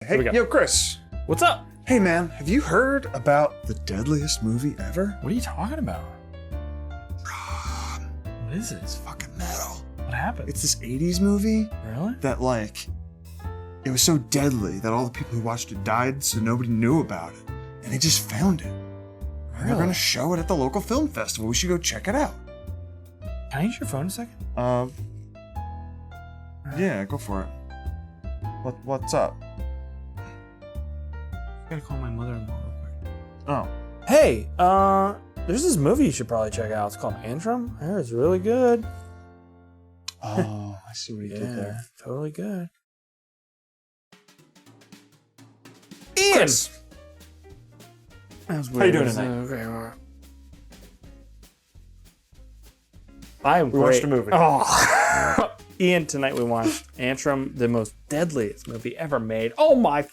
Hey, yo, Chris. What's up? Hey, man, have you heard about the deadliest movie ever? What are you talking about? What is it? It's fucking metal. What happened? It's this 80s movie Really? that, like, it was so deadly that all the people who watched it died, so nobody knew about it. And they just found it. And they're gonna show it at the local film festival. We should go check it out. Can I use your phone a second? Yeah, go for it. What's up? I gotta call my mother-in-law real quick. Oh. Hey, there's this movie you should probably check out. It's called Antrum. I heard it's really good. Oh, I see what he did there. Totally good. Ian! Chris. How you doing tonight? Okay, all right. I'm We great. watched a movie. Oh. Ian, tonight we watched Antrum, the most deadliest movie ever made. Oh my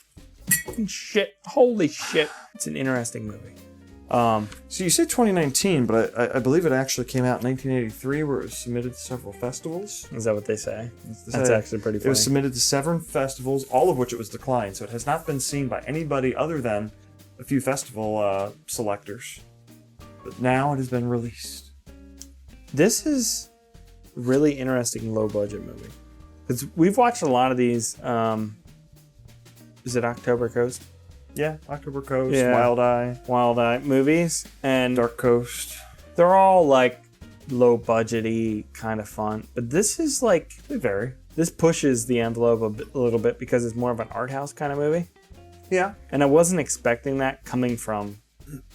fucking shit. Holy shit. It's an interesting movie. So you said 2019, but I believe it actually came out in 1983 where it was submitted to several festivals. Is that what they say? That's actually pretty funny. It was submitted to 7 festivals, all of which it was declined, so it has not been seen by anybody other than a few festival selectors. But now it has been released. This is really interesting low-budget movie. Because we've watched a lot of these, is it October Coast? Yeah, October Coast, Yeah. Wild Eye movies, and Dark Coast. they're all like low-budgety, kind of fun. But this is like, They vary. this pushes the envelope a little bit because it's more of an art house kind of movie. Yeah. And I wasn't expecting that coming from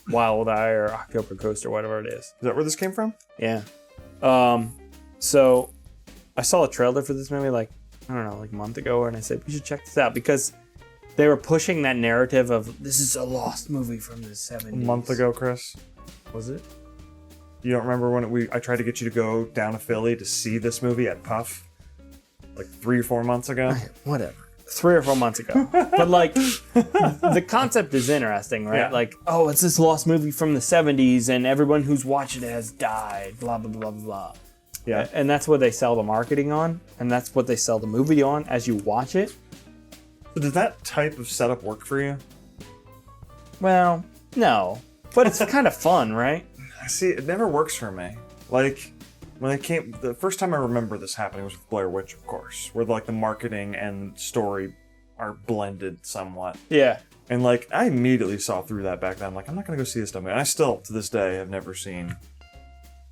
Wild Eye or October Coast or whatever it is. Is that where this came from? Yeah. So I saw a trailer for this movie like a month ago, and I said we should check this out because they were pushing that narrative of this is a lost movie from the 70s. A month ago, Chris. Was it? You don't remember when I tried to get you to go down to Philly to see this movie at Puff? Like 3 or 4 months ago? Whatever. 3 or 4 months ago. But like the concept is interesting, right? Yeah. Like, oh, it's this lost movie from the 70s and everyone who's watching it has died, blah, blah, blah, blah, blah. Yeah. And that's what they sell the marketing on, and that's what they sell the movie on as you watch it. So does that type of setup work for you? Well, no. But it's kind of fun, right? I see, it never works for me. Like, when it came, the first time I remember this happening was with Blair Witch, of course, where like the marketing and story are blended somewhat. Yeah. And like, I immediately saw through that back then. I'm like, I'm not gonna go see this dumb movie. And I still, to this day, have never seen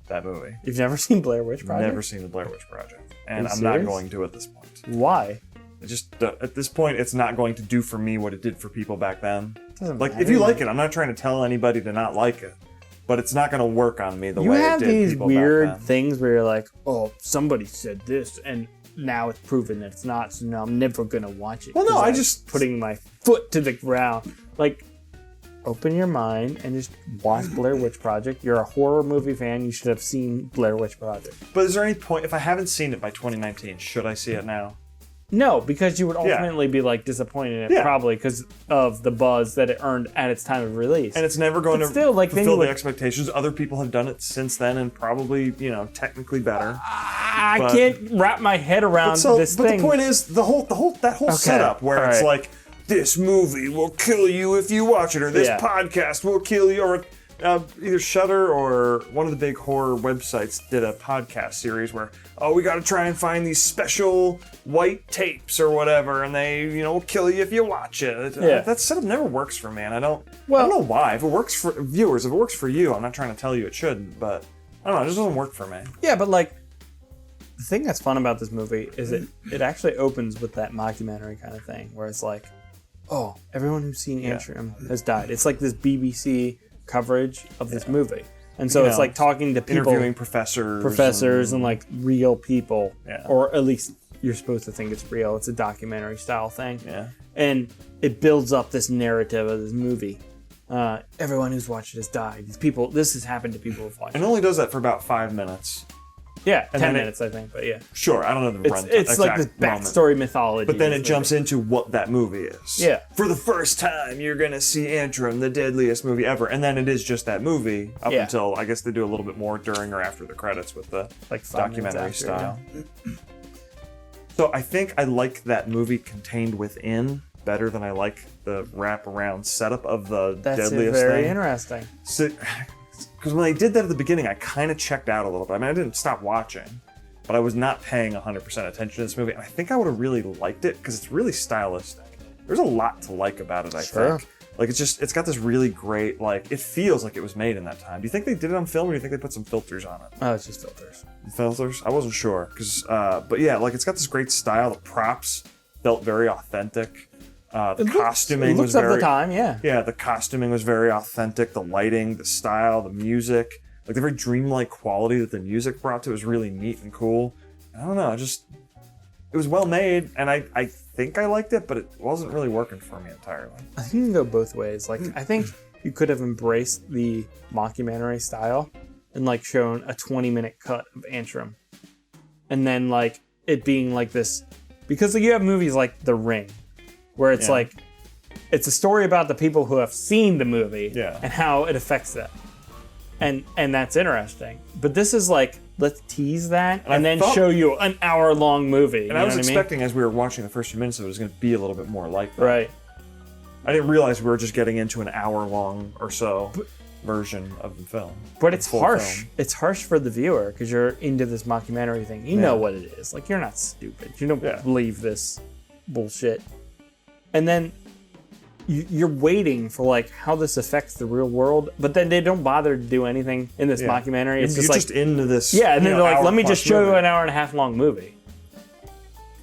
that movie. You've never seen Blair Witch Project? Never seen the Blair Witch Project. And Are you I'm not serious? going to at this point. Why? It just, at this point, it's not going to do for me what it did for people back then. Doesn't Like, matter. if you like it, I'm not trying to tell anybody to not like it. But it's not going to work on me the You way have it did these people weird back then. things where you're like, oh, somebody said this, and now it's proven that it's not, so now I'm never going to watch it. Well, no, 'cause I I'm just- putting my foot to the ground. Like, open your mind and just watch Blair Witch Project. You're a horror movie fan. You should have seen Blair Witch Project. But is there any point, if I haven't seen it by 2019, should I see it now? No, because you would ultimately be like disappointed in it, Yeah. probably because of the buzz that it earned at its time of release. And it's never going But to still, like, then fulfill you the would- expectations. Other people have done it since then and probably, technically better. I but- can't wrap my head around this but thing. the point is, that whole setup where it's alright. like, this movie will kill you if you watch it, or this Yeah. podcast will kill you, or either Shudder or one of the big horror websites did a podcast series where, we got to try and find these special white tapes or whatever, and they, will kill you if you watch it. Yeah. That setup never works for me, and I don't know why. If it works for viewers, if it works for you, I'm not trying to tell you it shouldn't, but I don't know, it just doesn't work for me. Yeah, but like, the thing that's fun about this movie is it actually opens with that mockumentary kind of thing, where it's like, oh, everyone who's seen Antrum has died. It's like this BBC coverage of this movie. And so it's like talking to people, Interviewing professors. and like real people, Yeah. or at least you're supposed to think it's real. It's a documentary style thing. Yeah. And it builds up this narrative of this movie. Everyone who's watched it has died. These people, this has happened to people who've watched And it. it only does that for about 5 minutes. Yeah, 10 then minutes, I think, but yeah. Sure, I don't know the It's, run. it's like this moment. backstory mythology. But then of it this jumps movie. into what that movie is. Yeah. For the first time, you're going to see Antrum, the deadliest movie ever. And then it is just that movie up Yeah. until, I guess they do a little bit more during or after the credits with the Like 5 minutes documentary after, style. So I think I like that movie contained within better than I like the wraparound setup of the That's Deadliest very thing. interesting. Because when they did that at the beginning, I kind of checked out a little bit. I mean, I didn't stop watching, but I was not paying 100% attention to this movie. And I think I would have really liked it because it's really stylistic. There's a lot to like about it, I think. Like, it's got this really great, like, it feels like it was made in that time. Do you think they did it on film, or do you think they put some filters on it? Oh, it's just filters. Filters? I wasn't sure. But yeah, like, it's got this great style. The props felt very authentic. The costuming was very... It looks of the time, yeah. Yeah, the costuming was very authentic. The lighting, the style, the music. Like, the very dreamlike quality that the music brought to it was really neat and cool. I don't know, it was well made, and I think I liked it, but it wasn't really working for me entirely. I think you can go both ways. Like, I think you could have embraced the mockumentary style and, like, shown a 20-minute cut of Antrum. And then, like, it being like this... Because like, you have movies like The Ring, where it's like... It's a story about the people who have seen the movie and how it affects them. And that's interesting. But this is like, let's tease that and then show you an hour-long movie. And I was expecting, as we were watching the first few minutes of it, was going to be a little bit more like that. Right. I didn't realize we were just getting into an hour-long or so version of the film. But it's harsh. Film. It's harsh for the viewer because you're into this mockumentary thing. You know what it is. Like, you're not stupid. You don't believe this bullshit. And then you're waiting for like how this affects the real world, but then they don't bother to do anything in this mockumentary. It's you're just into this. Yeah, and then they're like, let me just show you an hour and a half long movie.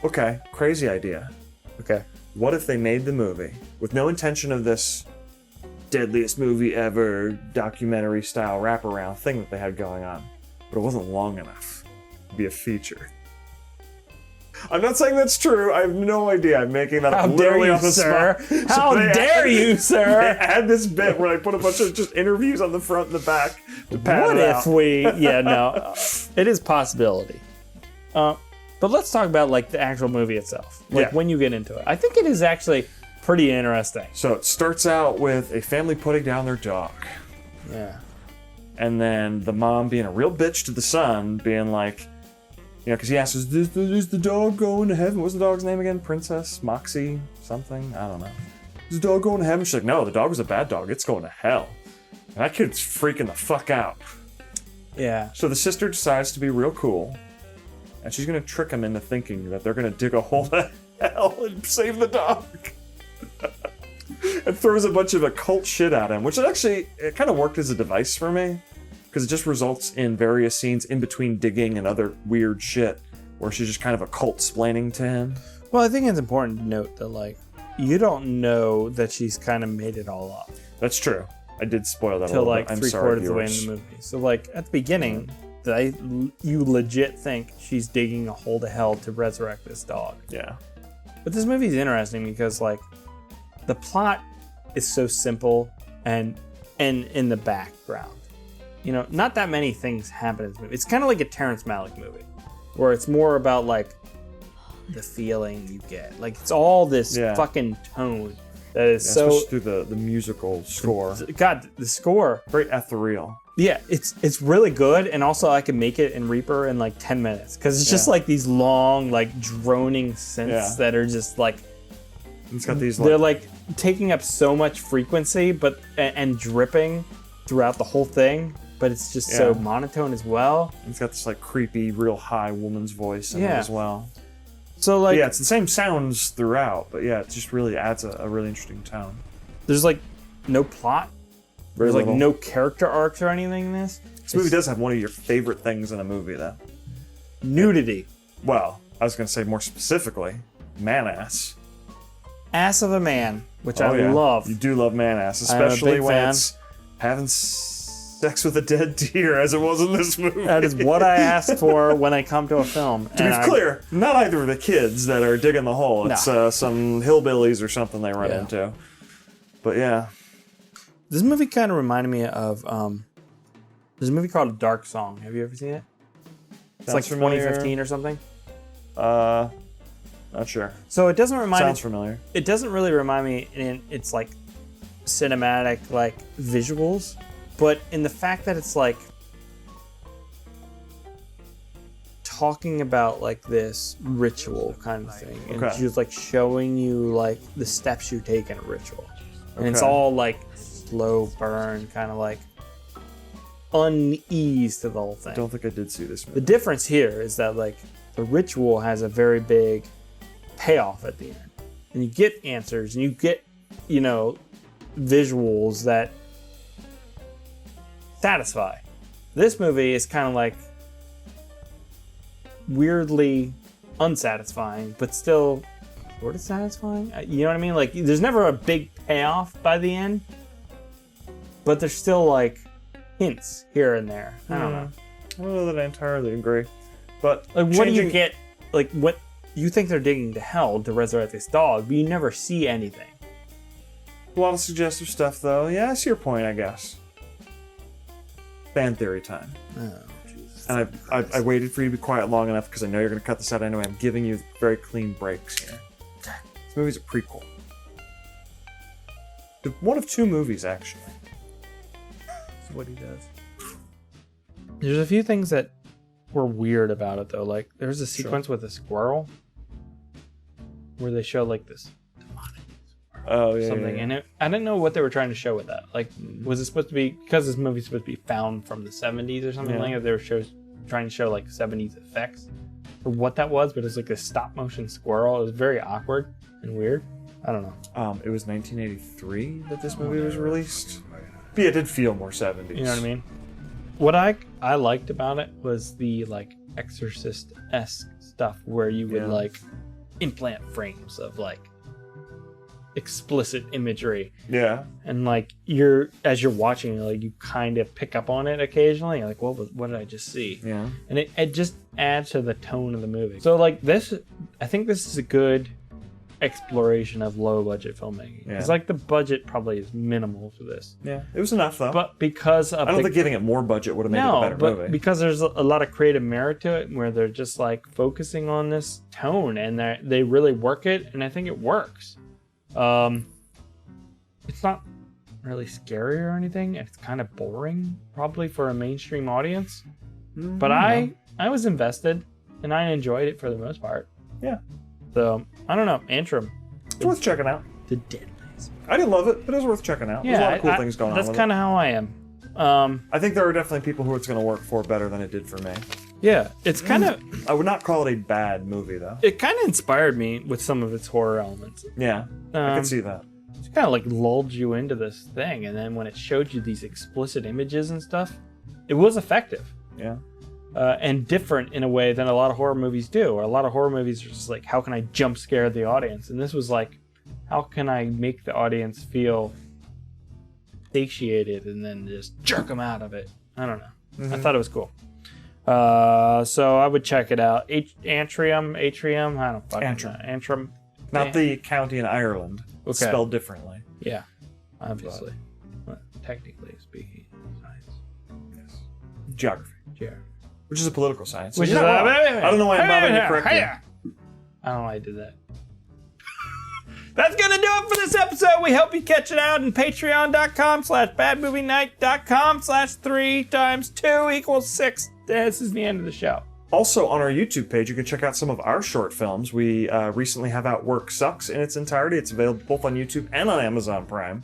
Okay, crazy idea. Okay. What if they made the movie with no intention of this deadliest movie ever documentary style wraparound thing that they had going on, but it wasn't long enough to be a feature? I'm not saying that's true. I have no idea. I'm making that up literally on the spot. How dare you, sir? They had this bit where I put a bunch of just interviews on the front and the back to pad it out. What if we... Yeah, no. It is a possibility. But let's talk about like the actual movie itself. Like when you get into it. I think it is actually pretty interesting. So it starts out with a family putting down their dog. Yeah. And then the mom being a real bitch to the son, being like... You know, because he asks, is the dog going to heaven? What's the dog's name again? Princess? Moxie? Something? I don't know. Is the dog going to heaven? She's like, no, the dog was a bad dog. It's going to hell. And that kid's freaking the fuck out. Yeah. So the sister decides to be real cool. And she's going to trick him into thinking that they're going to dig a hole to hell and save the dog. And throws a bunch of occult shit at him, which it kind of worked as a device for me. Because it just results in various scenes in between digging and other weird shit where she's just kind of occult-splaining to him. Well, I think it's important to note that, like, you don't know that she's kind of made it all up. That's true. I did spoil that a little bit. I'm sorry, three-quarters of the way in the movie. So, like, at the beginning, you legit think she's digging a hole to hell to resurrect this dog. Yeah. But this movie is interesting because, like, the plot is so simple and in the background. You know, not that many things happen in this movie. It's kind of like a Terrence Malick movie, where it's more about, like, the feeling you get. Like, it's all this fucking tone that is especially through the musical score. God, the score. Very ethereal. Yeah, it's really good, and also I can make it in Reaper in, like, 10 minutes. Because it's just, like, these long, like, droning synths that are just, like... It's got these, they're, like, taking up so much frequency and dripping throughout the whole thing. But it's just so monotone as well. It's got this like creepy, real high woman's voice in it as well. So like, it's the same sounds throughout, but it just really adds a really interesting tone. There's like no plot. There's like no character arcs or anything in this. This movie does have one of your favorite things in a movie, though. Nudity. Well, I was going to say more specifically, man-ass. Ass of a man, which I love. You do love man-ass, especially when it's having sex with a dead deer, as it was in this movie. That is what I asked for when I come to a film. To be clear, not either of the kids that are digging the hole. It's some hillbillies or something they run into. But yeah. This movie kind of reminded me of there's a movie called Dark Song. Have you ever seen it? It's like 2015 or something. Not sure. So it doesn't remind me. Sounds familiar. It doesn't really remind me in its like cinematic like visuals. But in the fact that it's like talking about like this ritual kind of thing, and Okay. she was like showing you like the steps you take in a ritual, and it's Okay. all like slow burn, kind of like unease to the whole thing. I don't think I did see this The movie. difference here is that like the ritual has a very big payoff at the end, and you get answers, and you get, you know, visuals that satisfy. This movie is kind of like weirdly unsatisfying, but still sort of satisfying. You know what I mean? Like, there's never a big payoff by the end, but there's still like hints here and there. I don't know. I don't know that I entirely agree. But Like, what do you get? Like, what you think they're digging to hell to resurrect this dog, but you never see anything. A lot of suggestive stuff, though. Yeah, I see your point, I guess. Fan theory time. Oh, Jesus. And I waited for you to be quiet long enough because I know you're going to cut this out anyway. I'm giving you very clean breaks here. This movie's a prequel. One of two movies, actually. That's what he does. There's a few things that were weird about it, though. Like, there's a sequence with a squirrel where they show like this Oh, yeah. something, yeah. and I didn't know what they were trying to show with that. Like, was it supposed to be, because this movie's supposed to be found from the 70s or something like that? They were trying to show like 70s effects or what that was, but it's like a stop motion squirrel. It was very awkward and weird. I don't know. It was 1983 that this movie was released. But yeah, it did feel more 70s. You know what I mean? What I liked about it was the like Exorcist-esque stuff where you would like implant frames of like explicit imagery, Yeah. and like as you're watching, like you kind of pick up on it occasionally. You're like, what did I just see? Yeah. And it just adds to the tone of the movie. So like this, I think this is a good exploration of low budget filmmaking. Yeah. It's like the budget probably is minimal for this, Yeah. It was enough, though. but because of I don't think giving it more budget would have made it a better but movie. because there's a lot of creative merit to it, where they're just like focusing on this tone, and they really work it, and I think it works. It's not really scary or anything. It's kind of boring, probably for a mainstream audience. But I was invested, and I enjoyed it for the most part. Yeah. So I don't know, Antrum, It's worth checking out. the Deadliest. I didn't love it, but it was worth checking out. There's a lot of cool things going on That's with kind of how I am. I think there are definitely people who it's going to work for better than it did for me. Yeah, it's kind of I would not call it a bad movie, though. it kind of inspired me with some of its horror elements. Yeah, I can see that. It kind of like lulled you into this thing, and then when it showed you these explicit images and stuff, it was effective. Yeah. And different in a way than a lot of horror movies do. Or a lot of horror movies are just like, how can I jump scare the audience? And this was like, how can I make the audience feel satiated and then just jerk them out of it? I don't know. I thought it was cool. So I would check it out. Atrium, I don't fucking Antrum. know. Antrum. Not the county in Ireland. Okay. Spelled differently. Yeah, obviously. Well, technically speaking, science. Yes. Geography. Yeah. Which is a political science. Which So is you're not wrong. I don't know why I'm bothering to correct you. I don't know why I did that. That's going to do it for this episode. We hope you catch it out in patreon.com/badmovienight.com/3 times 2 equals 6. This is the end of the show. Also, on our YouTube page, you can check out some of our short films. We recently have out Work Sucks in its entirety. It's available both on YouTube and on Amazon Prime.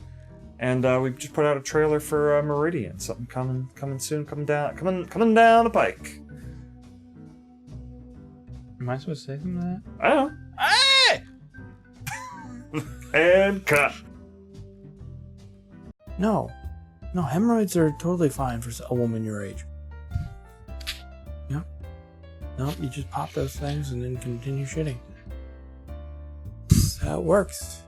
And we've just put out a trailer for Meridian. Something coming soon, coming down the pike. Am I supposed to say something to that? I don't know. Hey! And cut. No, hemorrhoids are totally fine for a woman your age. Yep. No, you just pop those things and then continue shitting. That's how it works.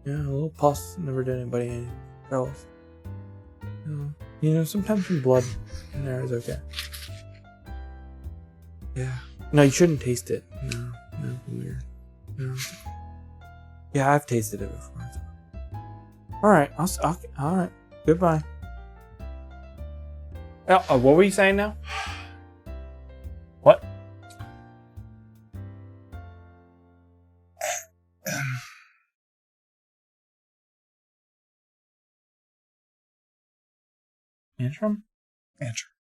Yeah, a little pus never did anybody any troubles. You know, sometimes some blood in there is okay. Yeah. No, you shouldn't taste it. No, weird. No. Yeah, I've tasted it before. All right, all right. Goodbye. Oh, what were you saying now? What? Antrum? Antrum.